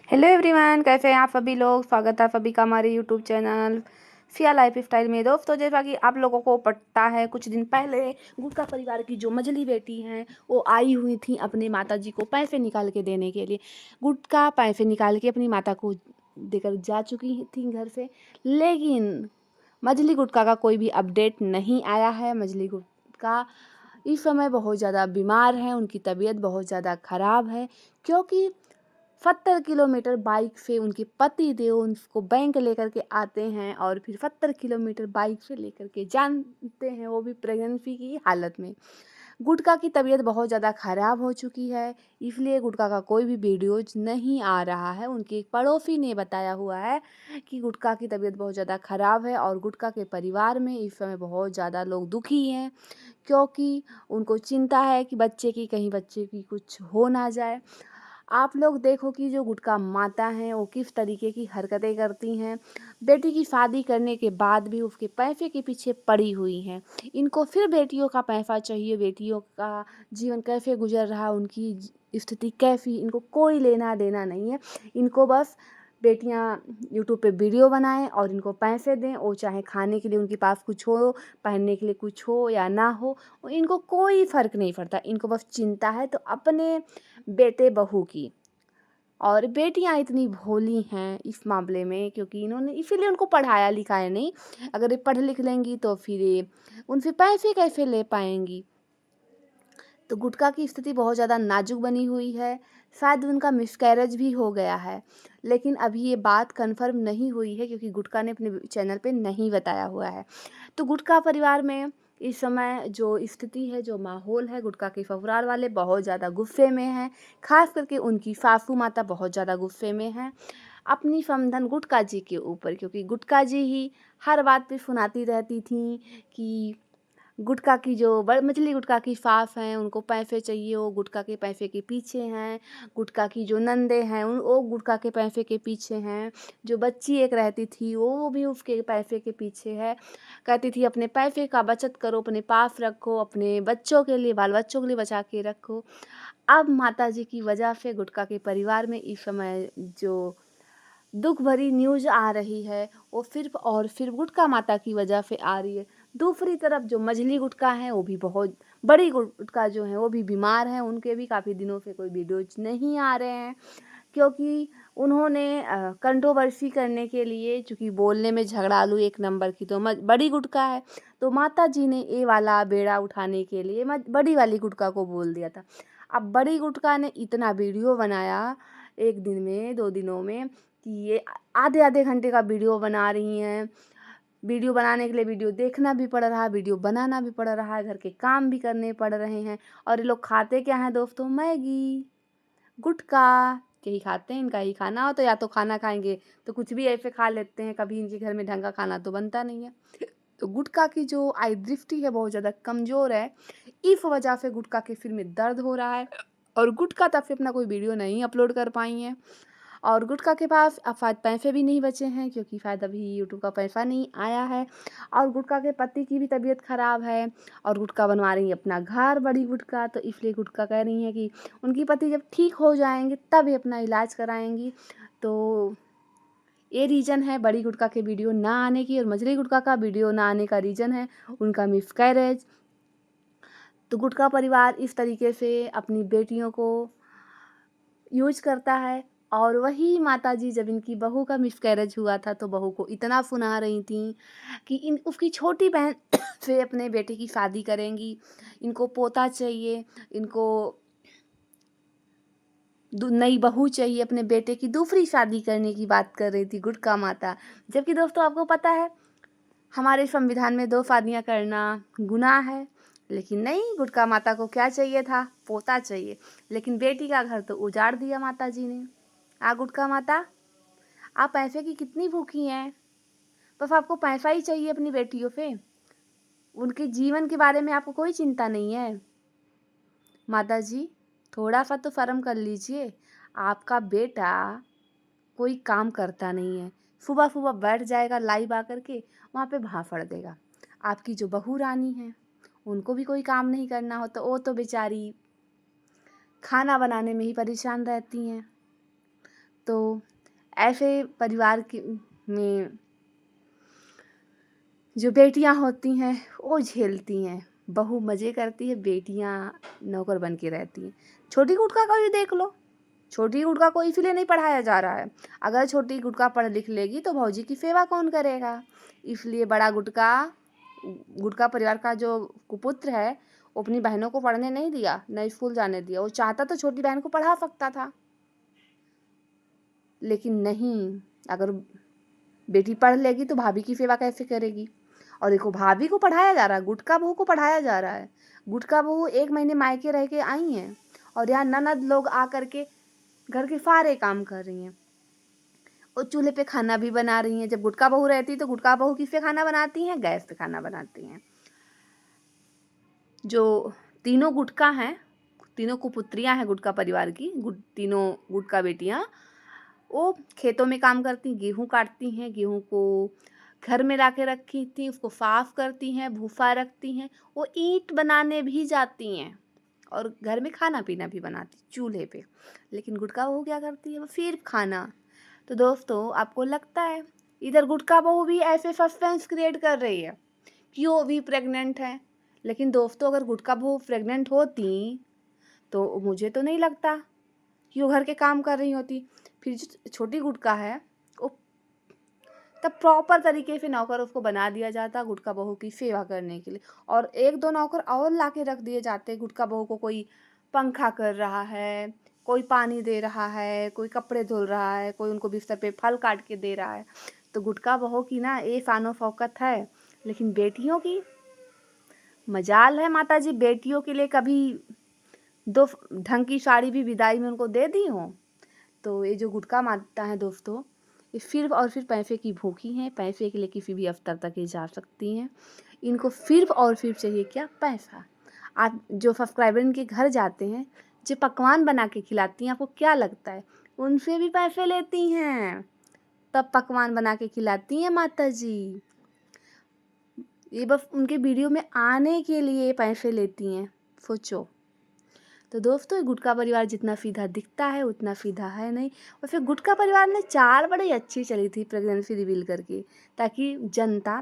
Hello everyone, कैसे हैं आप सभी लोग। स्वागत है सभी का हमारे YouTube channel Siya life style में। दोस्तों, जैसा कि आप लोगों को पता है, कुछ दिन पहले गुटका परिवार की जो मझली बेटी हैं वो आई हुई थी अपने माता जी को पैसे निकाल के देने के लिए। गुटका पैसे निकाल के अपनी माता को देकर जा चुकी थी घर से, लेकिन मझली गुटका का कोई भी अपडेट नहीं आया है। मझली गुटका इस समय बहुत ज़्यादा बीमार है, उनकी तबीयत बहुत ज़्यादा ख़राब है, क्योंकि 70 किलोमीटर बाइक से उनके पति देव उनको बैंक लेकर के आते हैं और फिर 70 किलोमीटर बाइक से लेकर के जानते हैं, वो भी प्रेगनेंसी की हालत में। गुटका की तबीयत बहुत ज़्यादा ख़राब हो चुकी है, इसलिए गुटका का कोई भी वीडियोज नहीं आ रहा है। उनके एक पड़ोसी ने बताया हुआ है कि गुटका की तबीयत बहुत ज़्यादा ख़राब है और गुटका के परिवार में इस समय बहुत ज़्यादा लोग दुखी हैं, क्योंकि उनको चिंता है कि कहीं बच्चे की कुछ हो ना जाए। आप लोग देखो कि जो गुटका माता हैं वो किस तरीके की हरकतें करती हैं। बेटी की शादी करने के बाद भी उसके पैसे के पीछे पड़ी हुई हैं। इनको फिर बेटियों का पैसा चाहिए, बेटियों का जीवन कैसे गुजर रहा, उनकी स्थिति कैसी, इनको कोई लेना देना नहीं है। इनको बस बेटियां यूट्यूब पे वीडियो बनाएं और इनको पैसे दें, और चाहे खाने के लिए उनके पास कुछ हो, पहनने के लिए कुछ हो या ना हो, इनको कोई फ़र्क नहीं पड़ता। इनको बस चिंता है तो अपने बेटे बहू की। और बेटियां इतनी भोली हैं इस मामले में, क्योंकि इन्होंने इसीलिए उनको पढ़ाया लिखाया नहीं। अगर ये पढ़ लिख लेंगी तो फिर ये उनसे पैसे कैसे ले पाएंगी। तो गुटका की स्थिति बहुत ज़्यादा नाजुक बनी हुई है, शायद उनका मिसकैरेज भी हो गया है, लेकिन अभी ये बात कंफर्म नहीं हुई है, क्योंकि गुटका ने अपने चैनल पे नहीं बताया हुआ है। तो गुटका परिवार में इस समय जो स्थिति है, जो माहौल है, गुटका के ससुराल वाले बहुत ज़्यादा गुस्से में हैं। खास करके उनकी सासू माता बहुत ज़्यादा गुस्से में हैं अपनी समधन गुटका जी के ऊपर, क्योंकि गुटका जी ही हर बात पे सुनाती रहती थी कि गुटखा की जो मछली गुटखा की सास हैं उनको पैसे चाहिए, वो गुटखा के पैसे के पीछे हैं। गुटखा की जो नंदे हैं वो गुटखा के पैसे के पीछे हैं। जो बच्ची एक रहती थी वो भी उसके पैसे के पीछे है। कहती थी अपने पैसे का बचत करो, अपने पास रखो, अपने बच्चों के लिए, बाल बच्चों के लिए बचा के रखो। अब माता जी की वजह से गुटखा के परिवार में इस समय जो दुख भरी न्यूज़ आ रही है वो सिर्फ और सिर्फ गुटखा माता की वजह से आ रही है। दूसरी तरफ जो मझली गुटखा हैं वो भी बहुत बड़ी गुटखा जो हैं वो भी बीमार हैं, उनके भी काफ़ी दिनों से कोई वीडियोज नहीं आ रहे हैं, क्योंकि उन्होंने कंट्रोवर्सी करने के लिए, चूँकि बोलने में झगड़ालू एक नंबर की तो बड़ी गुटखा है, तो माता जी ने ये वाला बेड़ा उठाने के लिए बड़ी वाली गुटखा को बोल दिया था। अब बड़ी गुटखा ने इतना वीडियो बनाया एक दिन में, 2 दिनों में, कि ये आधे आधे घंटे का वीडियो बना रही हैं। वीडियो बनाने के लिए वीडियो देखना भी पड़ रहा है, वीडियो बनाना भी पड़ रहा है, घर के काम भी करने पड़ रहे हैं। और ये लोग खाते क्या हैं दोस्तों? मैगी, गुटखा, यही खाते हैं। इनका ही खाना हो तो या तो खाना खाएंगे तो कुछ भी ऐसे खा लेते हैं, कभी इनके घर में ढंग का खाना तो बनता नहीं है। तो गुटखा की जो आई दृष्टि है बहुत ज़्यादा कमज़ोर है, इस वजह से गुटखा के सिर में दर्द हो रहा है और गुटखा तब से अपना कोई वीडियो नहीं अपलोड कर पाई हैं। और गुटखा के पास अब शायद पैसे भी नहीं बचे हैं, क्योंकि शायद अभी यूट्यूब का पैसा नहीं आया है। और गुटखा के पति की भी तबीयत ख़राब है और गुटखा बनवा रही है अपना घर, बड़ी गुटखा, तो इसलिए गुटखा कह रही हैं कि उनकी पति जब ठीक हो जाएंगे तब ही अपना इलाज कराएंगी। तो ये रीज़न है बड़ी गुटखा के वीडियो ना आने की, और मझली गुटखा का वीडियो ना आने का रीज़न है उनका मिसकैरेज। तो गुटखा परिवार इस तरीके से अपनी बेटियों को यूज करता है। और वही माताजी जब इनकी बहू का मिसकैरेज हुआ था तो बहू को इतना सुना रही थी कि इन उसकी छोटी बहन से अपने बेटे की शादी करेंगी, इनको पोता चाहिए, इनको नई बहू चाहिए, अपने बेटे की दूसरी शादी करने की बात कर रही थी गुटखा माता। जबकि दोस्तों आपको पता है हमारे संविधान में 2 शादियाँ करना गुनाह है, लेकिन नहीं, गुटखा माता को क्या चाहिए था? पोता चाहिए। लेकिन बेटी का घर तो उजाड़ दिया माता जी ने। गुटखा माता, आप पैसे की कितनी भूखी हैं? बस आपको पैसा ही चाहिए अपनी बेटियों पे, उनके जीवन के बारे में आपको कोई चिंता नहीं है। माता जी, थोड़ा सा तो शर्म कर लीजिए। आपका बेटा कोई काम करता नहीं है, सुबह सुबह बैठ जाएगा लाइव आकर के, वहाँ पे भाफड़ देगा। आपकी जो बहू रानी है उनको भी कोई काम नहीं करना हो तो वो तो बेचारी खाना बनाने में ही परेशान रहती हैं। तो ऐसे परिवार में जो बेटियां होती हैं वो झेलती हैं, बहू मज़े करती है, बेटियां नौकर बन के रहती हैं। छोटी गुटका का भी देख लो, छोटी गुटका को इसलिए नहीं पढ़ाया जा रहा है, अगर छोटी गुटका पढ़ लिख लेगी तो भौजी की सेवा कौन करेगा। इसलिए बड़ा गुटका परिवार का जो कुपुत्र है वो अपनी बहनों को पढ़ने नहीं दिया, न स्कूल जाने दिया। वो चाहता तो छोटी बहन को पढ़ा सकता था, लेकिन नहीं, अगर बेटी पढ़ लेगी तो भाभी की सेवा कैसे करेगी। और देखो भाभी को पढ़ाया जा रहा है, गुटका बहू को पढ़ाया जा रहा है। गुटका बहू 1 महीने मायके रह के आई हैं और यहाँ ननद लोग आ करके घर के सारे काम कर रही हैं। वो चूल्हे पे खाना भी बना रही हैं। जब गुटका बहू रहती तो गुटका बहू किस पे खाना बनाती हैं, गैस पे खाना बनाती हैं। जो तीनों गुटका हैं, तीनों कुपुत्रियाँ हैं गुटका परिवार की, तीनों गुटका बेटियाँ, वो खेतों में काम करती, गेहूँ काटती हैं, गेहूँ को घर में ला के रखी थी, उसको साफ करती हैं, भूसा रखती हैं। वो ईंट बनाने भी जाती हैं और घर में खाना पीना भी बनाती चूल्हे पे। लेकिन गुटका बहू क्या करती है, वो सिर्फ खाना। तो दोस्तों आपको लगता है इधर गुटका बहू भी ऐसे सस्पेंस क्रिएट कर रही है कि वो भी प्रेग्नेंट है। लेकिन दोस्तों अगर गुटका बहू प्रेग्नेंट होती तो मुझे तो नहीं लगता कि वो घर के काम कर रही होती। फिर जो छोटी गुटका है वो तब प्रॉपर तरीके से नौकर उसको बना दिया जाता गुटका बहू की सेवा करने के लिए, और 1-2 नौकर और ला के रख दिए जाते। गुटका बहू को कोई पंखा कर रहा है, कोई पानी दे रहा है, कोई कपड़े धुल रहा है, कोई उनको बिस्तर पे फल काट के दे रहा है। तो गुटका बहू की ना ये शानो शौकत है, लेकिन बेटियों की मजाल है माता जी, बेटियों के लिए कभी 2 ढंग की साड़ी भी विदाई में उनको दे दी हो। तो ये जो गुटका माता है दोस्तों, ये सिर्फ और सिर्फ पैसे की भूखी हैं, पैसे के लिए किसी भी स्तर तक ये जा सकती हैं। इनको सिर्फ और सिर्फ चाहिए क्या, पैसा। आप जो सब्सक्राइबर इनके घर जाते हैं, जो पकवान बना के खिलाती हैं, आपको क्या लगता है उनसे भी पैसे लेती हैं, तब पकवान बना के खिलाती हैं माता जी। ये बस उनके वीडियो में आने के लिए पैसे लेती हैं, सोचो। तो दोस्तों गुटका परिवार जितना सीधा दिखता है उतना सीधा है नहीं। और फिर गुटका परिवार ने चाल बड़ी अच्छी चली थी प्रेगनेंसी रिवील करके, ताकि जनता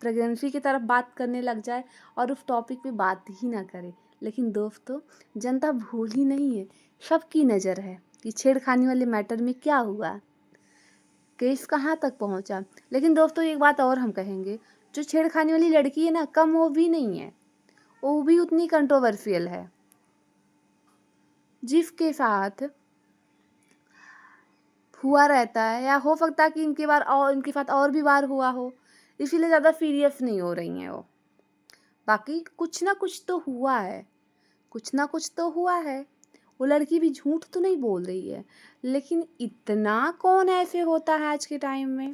प्रेगनेंसी की तरफ बात करने लग जाए और उस टॉपिक पे बात ही ना करे। लेकिन दोस्तों जनता भूल ही नहीं है, सबकी नज़र है कि छेड़खानी वाले मैटर में क्या हुआ, केस कहाँ तक पहुँचा। लेकिन दोस्तों एक बात और हम कहेंगे, जो छेड़खानी वाली लड़की है ना, कम वो भी नहीं है, वो भी उतनी कंट्रोवर्शियल है। जिसके साथ हुआ रहता है, या हो सकता है कि इनके साथ और भी बार हुआ हो, इसीलिए ज़्यादा सीरियस नहीं हो रही हैं वो। बाकी कुछ ना कुछ तो हुआ है, कुछ ना कुछ तो हुआ है। वो लड़की भी झूठ तो नहीं बोल रही है, लेकिन इतना कौन ऐसे होता है आज के टाइम में।